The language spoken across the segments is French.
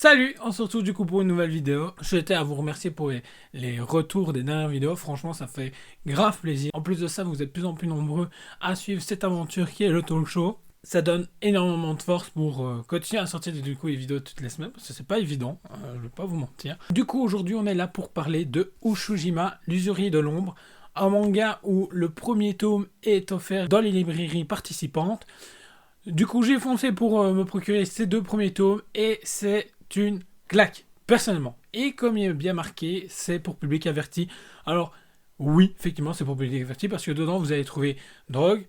Salut, on se retrouve du coup pour une nouvelle vidéo. Je tenais à vous remercier pour les retours des dernières vidéos. Franchement, ça fait grave plaisir. En plus de ça, vous êtes de plus en plus nombreux à suivre cette aventure qui est le talk show. Ça donne énormément de force pour continuer à sortir des vidéos toutes les semaines, parce que c'est pas évident, je vais pas vous mentir. Du coup, aujourd'hui, on est là pour parler de Ushujima, l'usurier de l'ombre, un manga où le premier tome est offert dans les librairies participantes. Du coup, j'ai foncé pour me procurer ces deux premiers tomes et c'est une claque, personnellement. Et comme il est bien marqué, c'est pour public averti. Alors, oui, effectivement, c'est pour public averti parce que dedans, vous allez trouver drogue,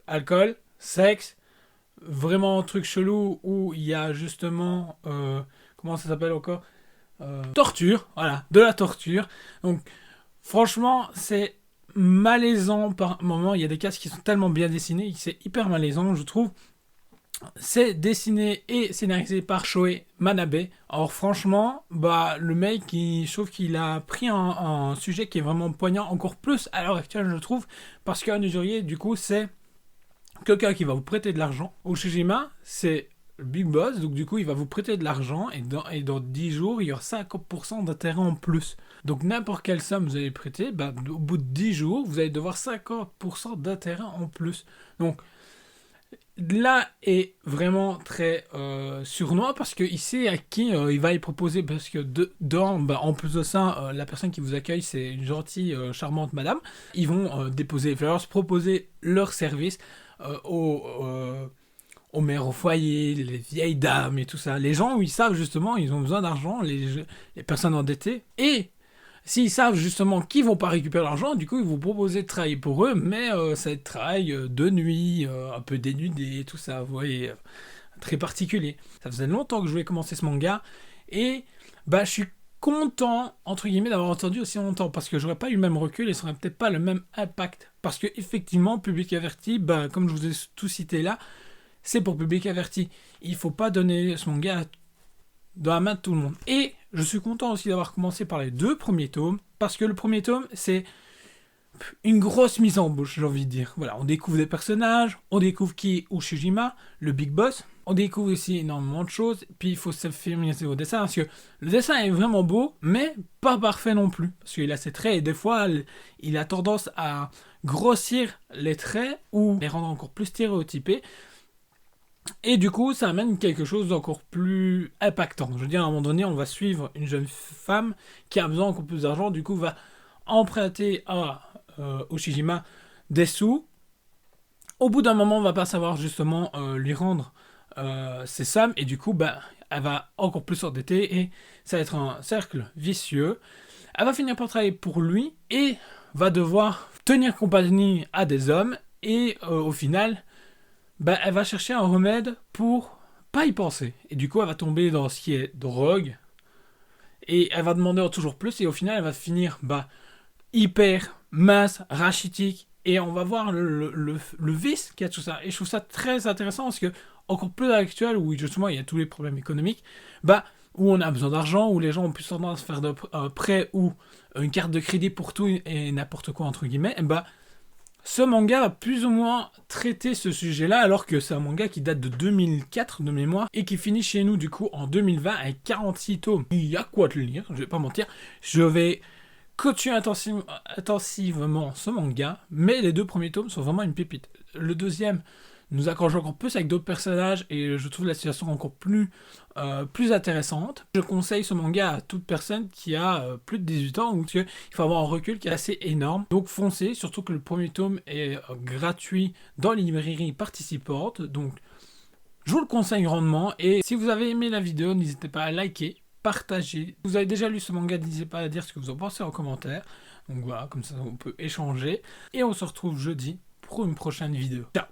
alcool, sexe, vraiment un truc chelou où il y a justement, comment ça s'appelle encore, torture, voilà, de la torture. Donc, franchement, c'est malaisant par moment. Il y a des cases qui sont tellement bien dessinées, c'est hyper malaisant, je trouve. C'est dessiné et scénarisé par Shoei Manabe. Alors franchement, le mec, je trouve qu'il a pris un sujet qui est vraiment poignant, encore plus à l'heure actuelle, je trouve, parce qu'un usurier, du coup, c'est quelqu'un qui va vous prêter de l'argent. Ushijima, c'est le big boss, donc du coup, il va vous prêter de l'argent, et dans 10 jours, il y aura 50% d'intérêt en plus. Donc n'importe quelle somme vous allez prêter, au bout de 10 jours, vous allez devoir 50% d'intérêt en plus. Donc, là est vraiment très sournois parce qu'il sait à qui il va y proposer, parce que en plus de ça, la personne qui vous accueille, c'est une gentille, charmante madame. Ils vont déposer les fleurs, proposer leur service aux mères au foyer, les vieilles dames et tout ça. Les gens où ils savent justement, ils ont besoin d'argent, les personnes endettées. Et s'ils savent justement qu'ils vont pas récupérer l'argent, du coup ils vous proposent de travailler pour eux, mais ça travail de nuit, un peu dénudé, tout ça, vous voyez, très particulier. Ça faisait longtemps que je voulais commencer ce manga, et je suis content, entre guillemets, d'avoir entendu aussi longtemps, parce que j'aurais pas eu le même recul et ça aurait peut-être pas le même impact. Parce que effectivement, public averti, comme je vous ai tout cité là, c'est pour public averti. Il faut pas donner ce manga dans la main de tout le monde. Et je suis content aussi d'avoir commencé par les deux premiers tomes, parce que le premier tome, c'est une grosse mise en bouche, j'ai envie de dire. Voilà, on découvre des personnages, on découvre qui est Ushijima, le big boss, on découvre aussi énormément de choses, puis il faut se familiariser au dessin, parce que le dessin est vraiment beau, mais pas parfait non plus, parce qu'il a ses traits, et des fois, il a tendance à grossir les traits, ou les rendre encore plus stéréotypés. Et du coup, ça amène quelque chose d'encore plus impactant. Je veux dire, à un moment donné, on va suivre une jeune femme qui a besoin encore plus d'argent, du coup, va emprunter à Ushijima des sous. Au bout d'un moment, on va pas savoir justement lui rendre ses sommes, et du coup, elle va encore plus s'endetter, et ça va être un cercle vicieux. Elle va finir par travailler pour lui, et va devoir tenir compagnie à des hommes, et au final, elle va chercher un remède pour pas y penser. Et du coup, elle va tomber dans ce qui est drogue. Et elle va demander toujours plus. Et au final, elle va finir hyper mince, rachitique. Et on va voir le vice qu'il y a de tout ça. Et je trouve ça très intéressant parce que, encore plus à l'actuel, où justement il y a tous les problèmes économiques, où on a besoin d'argent, où les gens ont plus tendance à faire de prêts ou une carte de crédit pour tout et n'importe quoi, entre guillemets, ce manga va plus ou moins traiter ce sujet-là, alors que c'est un manga qui date de 2004 de mémoire et qui finit chez nous du coup en 2020 avec 46 tomes. Il y a quoi de lire, je vais pas mentir. Je vais continuer intensivement ce manga, mais les deux premiers tomes sont vraiment une pépite. Le deuxième nous accroche encore plus avec d'autres personnages et je trouve la situation encore plus intéressante. Je conseille ce manga à toute personne qui a plus de 18 ans, ou qu'il faut avoir un recul qui est assez énorme. Donc foncez, surtout que le premier tome est gratuit dans les librairies participantes. Donc je vous le conseille grandement, et si vous avez aimé la vidéo, n'hésitez pas à liker, partager. Si vous avez déjà lu ce manga, n'hésitez pas à dire ce que vous en pensez en commentaire. Donc voilà, comme ça on peut échanger. Et on se retrouve jeudi pour une prochaine vidéo. Ciao!